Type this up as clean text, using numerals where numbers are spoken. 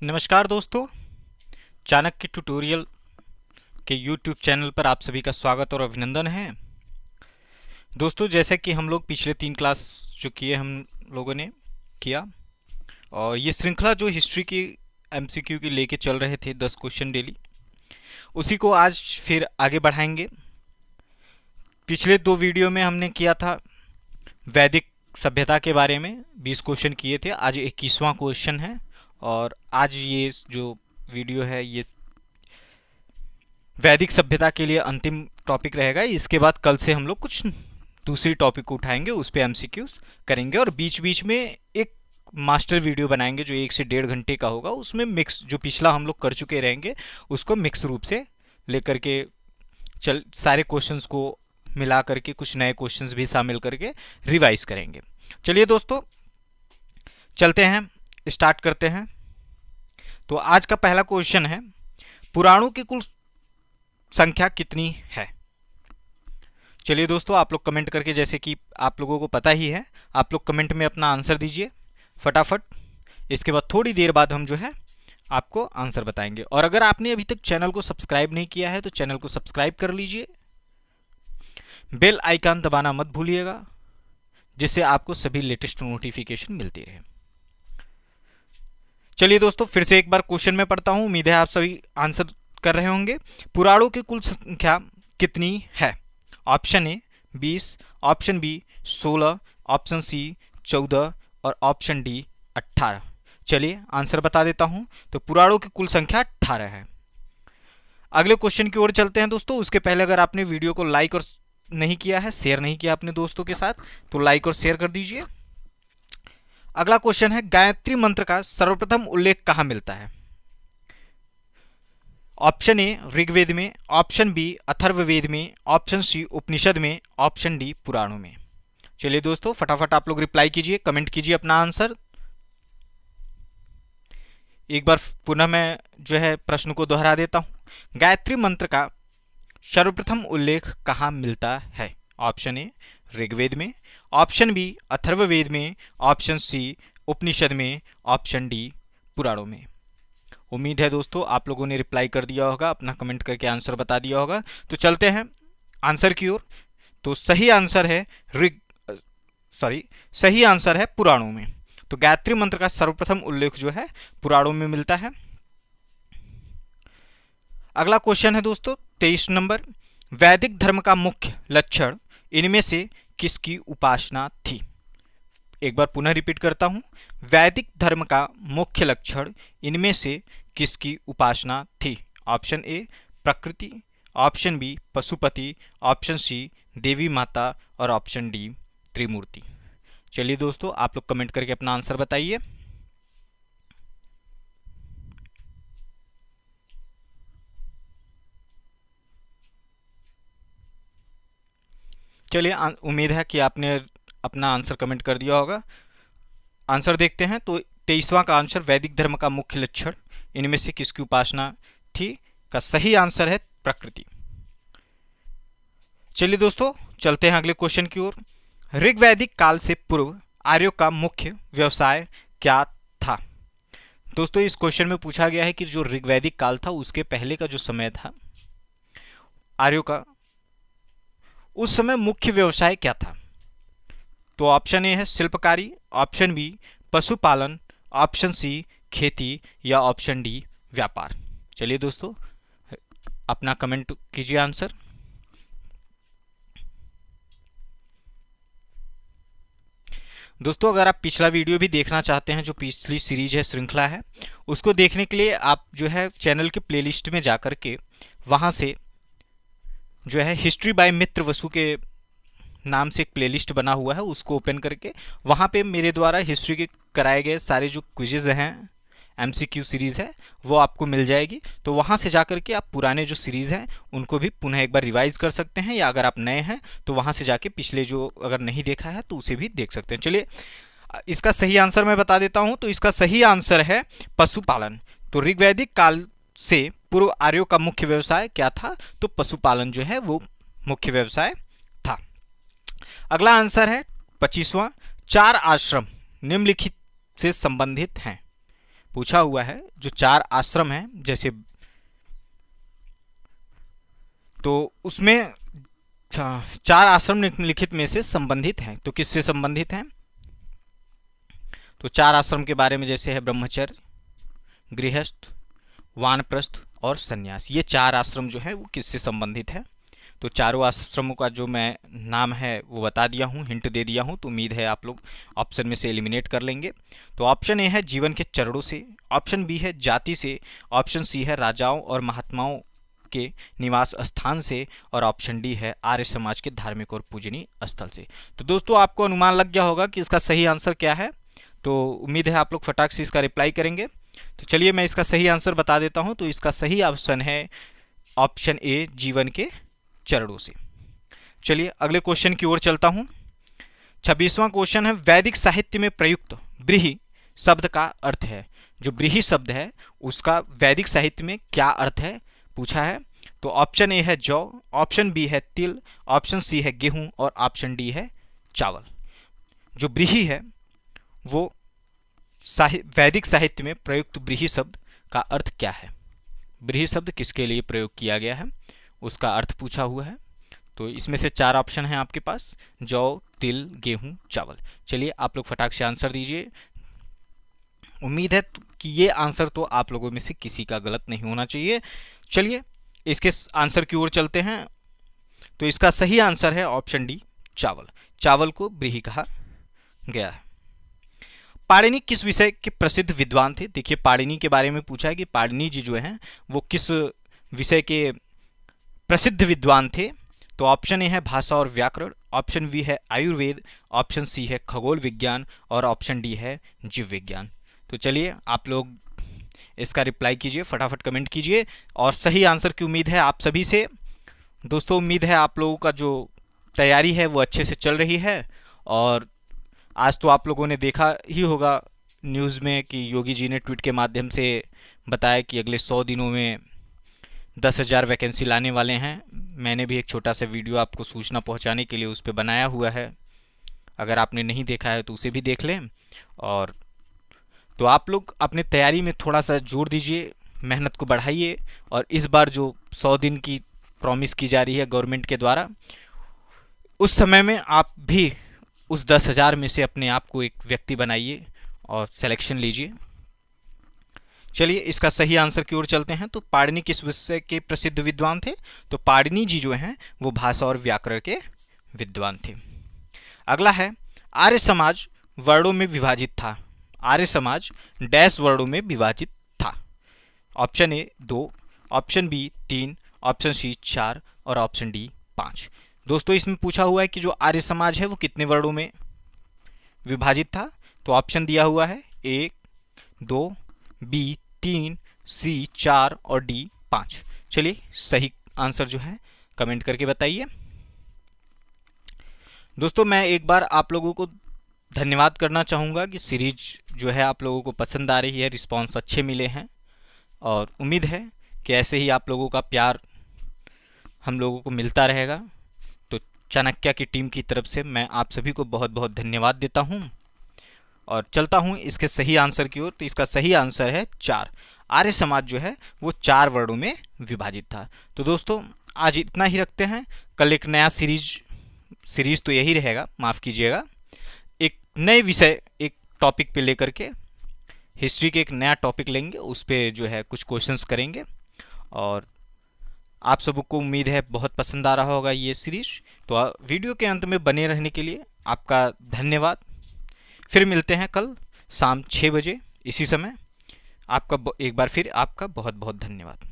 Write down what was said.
नमस्कार दोस्तों, चाणक्य ट्यूटोरियल के YouTube चैनल पर आप सभी का स्वागत और अभिनंदन है। दोस्तों, जैसे कि हम लोग पिछले 3 क्लास जो किए हम लोगों ने किया, और ये श्रृंखला जो हिस्ट्री की MCQ की लेके चल रहे थे 10 क्वेश्चन डेली, उसी को आज फिर आगे बढ़ाएंगे। पिछले 2 वीडियो में हमने किया था वैदिक सभ्यता के बारे में, 20 क्वेश्चन किए थे। आज 21वां क्वेश्चन है और आज ये जो वीडियो है ये वैदिक सभ्यता के लिए अंतिम टॉपिक रहेगा। इसके बाद कल से हम लोग कुछ दूसरी टॉपिक को उठाएंगे, उस पर MCQs करेंगे और बीच बीच में एक मास्टर वीडियो बनाएंगे जो 1 से 1.5 घंटे का होगा। उसमें मिक्स जो पिछला हम लोग कर चुके रहेंगे उसको मिक्स रूप से लेकर के सारे क्वेश्चंस को मिला करके कुछ नए क्वेश्चंस भी शामिल करके रिवाइज करेंगे। चलिए दोस्तों, चलते हैं, स्टार्ट करते हैं। तो आज का पहला क्वेश्चन है, पुराणों की कुल संख्या कितनी है? चलिए दोस्तों, आप लोग कमेंट करके, जैसे कि आप लोगों को पता ही है, आप लोग कमेंट में अपना आंसर दीजिए फटाफट। इसके बाद थोड़ी देर बाद हम जो है आपको आंसर बताएंगे। और अगर आपने अभी तक चैनल को सब्सक्राइब नहीं किया है तो चैनल को सब्सक्राइब कर लीजिए, बेल आइकन दबाना मत भूलिएगा, जिससे आपको सभी लेटेस्ट नोटिफिकेशन मिलती रहे। चलिए दोस्तों, फिर से एक बार क्वेश्चन में पढ़ता हूं, उम्मीद है आप सभी आंसर कर रहे होंगे। पुराणों की कुल संख्या कितनी है? Option A 20, option B 16, option C 14 और ऑप्शन डी 18। चलिए आंसर बता देता हूं। तो पुराणों की कुल संख्या 18 है। अगले क्वेश्चन की ओर चलते हैं दोस्तों। उसके पहले अगर आपने वीडियो को लाइक और नहीं किया है, शेयर नहीं किया अपने दोस्तों के साथ, तो लाइक और शेयर कर दीजिए। अगला क्वेश्चन है, गायत्री मंत्र का सर्वप्रथम उल्लेख कहां मिलता है? ऑप्शन ए ऋग्वेद में, ऑप्शन बी अथर्ववेद में, ऑप्शन सी उपनिषद में, ऑप्शन डी पुराणों में। चलिए दोस्तों, फटाफट आप लोग रिप्लाई कीजिए, कमेंट कीजिए अपना आंसर। एक बार पुनः मैं जो है प्रश्न को दोहरा देता हूं। गायत्री मंत्र का सर्वप्रथम उल्लेख कहां मिलता है? ऑप्शन ए ऋग्वेद में, ऑप्शन बी अथर्ववेद में, ऑप्शन सी उपनिषद में, ऑप्शन डी पुराणों में। उम्मीद है दोस्तों आप लोगों ने रिप्लाई कर दिया होगा, अपना कमेंट करके आंसर बता दिया होगा। तो चलते हैं आंसर की ओर। तो सही आंसर है सही आंसर है पुराणों में। तो गायत्री मंत्र का सर्वप्रथम उल्लेख जो है पुराणों में मिलता है। अगला क्वेश्चन है दोस्तों 23 नंबर, वैदिक धर्म का मुख्य लक्षण इनमें से किसकी उपासना थी? एक बार पुनः रिपीट करता हूं, वैदिक धर्म का मुख्य लक्षण इनमें से किसकी उपासना थी? ऑप्शन ए प्रकृति, option B Pashupati, option C देवी माता और ऑप्शन डी त्रिमूर्ति। चलिए दोस्तों, आप लोग कमेंट करके अपना आंसर बताइए। चलिए, उम्मीद है कि आपने अपना आंसर कमेंट कर दिया होगा। आंसर देखते हैं। तो 23वां का आंसर, वैदिक धर्म का मुख्य लक्षण इनमें से किसकी उपासना थी, का सही आंसर है प्रकृति। चलिए दोस्तों, चलते हैं अगले क्वेश्चन की ओर। ऋग्वैदिक काल से पूर्व आर्यों का मुख्य व्यवसाय क्या था? दोस्तों, इस क्वेश्चन में पूछा गया है कि जो ऋग्वैदिक काल था उसके पहले का जो समय था आर्यों का, उस समय मुख्य व्यवसाय क्या था? तो ऑप्शन ए है शिल्पकारी, ऑप्शन बी पशुपालन, ऑप्शन सी खेती या ऑप्शन डी व्यापार। चलिए दोस्तों, अपना कमेंट कीजिए आंसर। दोस्तों, अगर आप पिछला वीडियो भी देखना चाहते हैं, जो पिछली सीरीज है, श्रृंखला है, उसको देखने के लिए आप जो है चैनल के प्लेलिस्ट में जाकर के वहां से जो है हिस्ट्री बाय मित्र वसु के नाम से एक प्लेलिस्ट बना हुआ है, उसको ओपन करके वहाँ पे मेरे द्वारा हिस्ट्री के कराए गए सारे जो क्विजेज हैं, MCQ सीरीज़ है, वो आपको मिल जाएगी। तो वहाँ से जाकर के आप पुराने जो सीरीज़ हैं उनको भी पुनः एक बार रिवाइज कर सकते हैं, या अगर आप नए हैं तो वहाँ से जाके पिछले जो अगर नहीं देखा है तो उसे भी देख सकते हैं। चलिए, इसका सही आंसर मैं बता देता हूँ। तो इसका सही आंसर है पशुपालन। तो ऋग्वैदिक काल से पूर्व आर्यों का मुख्य व्यवसाय क्या था? तो पशुपालन जो है वो मुख्य व्यवसाय था। अगला आंसर है 25वां, 4 आश्रम निम्नलिखित से संबंधित हैं। पूछा हुआ है जो 4 आश्रम हैं, जैसे तो उसमें 4 आश्रम निम्नलिखित में से संबंधित हैं, तो किससे संबंधित हैं? तो 4 आश्रम के बारे में जैसे है ब्रह्मचर्य, गृहस्थ, वानप्रस्थ और सन्यास। ये 4 आश्रम जो है वो किससे संबंधित है? तो चारों आश्रमों का जो मैं नाम है वो बता दिया हूँ, हिंट दे दिया हूँ, तो उम्मीद है आप लोग ऑप्शन में से एलिमिनेट कर लेंगे। तो ऑप्शन ए है जीवन के चरणों से, ऑप्शन बी है जाति से, ऑप्शन सी है राजाओं और महात्माओं के निवास स्थान से, और ऑप्शन डी है आर्य समाज के धार्मिक और पूजनीय स्थल से। तो दोस्तों आपको अनुमान लग गया होगा कि इसका सही आंसर क्या है, तो उम्मीद है आप लोग फटाक से इसका रिप्लाई करेंगे। तो चलिए मैं इसका सही आंसर बता देता हूं। तो इसका सही ऑप्शन है ऑप्शन ए, जीवन के चरणों से। चलिए अगले क्वेश्चन की ओर चलता हूं। 26वां क्वेश्चन है, वैदिक साहित्य में प्रयुक्त ब्रीहि शब्द का अर्थ है। जो ब्रीहि शब्द है उसका वैदिक साहित्य में क्या अर्थ है पूछा है। तो ऑप्शन ए है जौ, ऑप्शन बी है तिल, ऑप्शन सी है गेहूं और ऑप्शन डी है चावल। जो ब्रीहि है वो वैदिक साहित्य में प्रयुक्त ब्रीहि शब्द का अर्थ क्या है? ब्रीहि शब्द किसके लिए प्रयोग किया गया है उसका अर्थ पूछा हुआ है। तो इसमें से 4 ऑप्शन हैं आपके पास, जौ, तिल, गेहूं, चावल। चलिए आप लोग फटाक से आंसर दीजिए। उम्मीद है कि ये आंसर तो आप लोगों में से किसी का गलत नहीं होना चाहिए। चलिए इसके आंसर की ओर चलते हैं। तो इसका सही आंसर है ऑप्शन डी, चावल। चावल को ब्रीहि कहा गया है। पाणिनि किस विषय के प्रसिद्ध विद्वान थे? देखिए पाणिनि के बारे में पूछा है कि पाणिनि जी जो हैं वो किस विषय के प्रसिद्ध विद्वान थे। तो ऑप्शन ए है भाषा और व्याकरण, ऑप्शन बी है आयुर्वेद, ऑप्शन सी है खगोल विज्ञान और ऑप्शन डी है जीव विज्ञान। तो चलिए आप लोग इसका रिप्लाई कीजिए, फटाफट कमेंट कीजिए और सही आंसर की उम्मीद है आप सभी से। दोस्तों उम्मीद है आप लोगों का जो तैयारी है वो अच्छे से चल रही है। और आज तो आप लोगों ने देखा ही होगा न्यूज़ में कि योगी जी ने ट्वीट के माध्यम से बताया कि अगले 100 दिनों में 10,000 वैकेंसी लाने वाले हैं। मैंने भी एक छोटा सा वीडियो आपको सूचना पहुंचाने के लिए उस पर बनाया हुआ है, अगर आपने नहीं देखा है तो उसे भी देख लें। और तो आप लोग अपने तैयारी में थोड़ा सा जोर दीजिए, मेहनत को बढ़ाइए और इस बार जो 100 दिन की प्रॉमिस की जा रही है गवर्नमेंट के द्वारा, उस समय में आप भी उस 10,000 में से अपने आप को एक व्यक्ति बनाइए और सिलेक्शन लीजिए। चलिए इसका सही आंसर की ओर चलते हैं। तो पाणिनि किस विषय के प्रसिद्ध विद्वान थे? तो पाणिनि जी जो हैं वो भाषा और व्याकरण के विद्वान थे। अगला है, आर्य समाज वर्णों में विभाजित था। आर्य समाज डैश वर्णों में विभाजित था। Option A 2, option B 3, option C 4 और ऑप्शन डी 5। दोस्तों इसमें पूछा हुआ है कि जो आर्य समाज है वो कितने वर्णों में विभाजित था। तो ऑप्शन दिया हुआ है 1, 2, बी 3, सी 4 और डी 5। चलिए सही आंसर जो है कमेंट करके बताइए। दोस्तों मैं एक बार आप लोगों को धन्यवाद करना चाहूँगा कि सीरीज जो है आप लोगों को पसंद आ रही है, रिस्पांस अच्छे मिले हैं और उम्मीद है कि ऐसे ही आप लोगों का प्यार हम लोगों को मिलता रहेगा। तो चाणक्य की टीम की तरफ से मैं आप सभी को बहुत बहुत धन्यवाद देता हूँ और चलता हूँ इसके सही आंसर की ओर। तो इसका सही आंसर है 4। आर्य समाज जो है वो 4 वर्णों में विभाजित था। तो दोस्तों आज इतना ही रखते हैं, कल एक नया सीरीज तो यही रहेगा, माफ़ कीजिएगा, एक नए विषय एक टॉपिक पे लेकर के हिस्ट्री के एक नया टॉपिक लेंगे, उस पर जो है कुछ क्वेश्चंस करेंगे और आप सबको उम्मीद है बहुत पसंद आ रहा होगा ये सीरीज। तो वीडियो के अंत में बने रहने के लिए आपका धन्यवाद। फिर मिलते हैं कल शाम 6 बजे इसी समय। आपका एक बार फिर आपका बहुत बहुत धन्यवाद।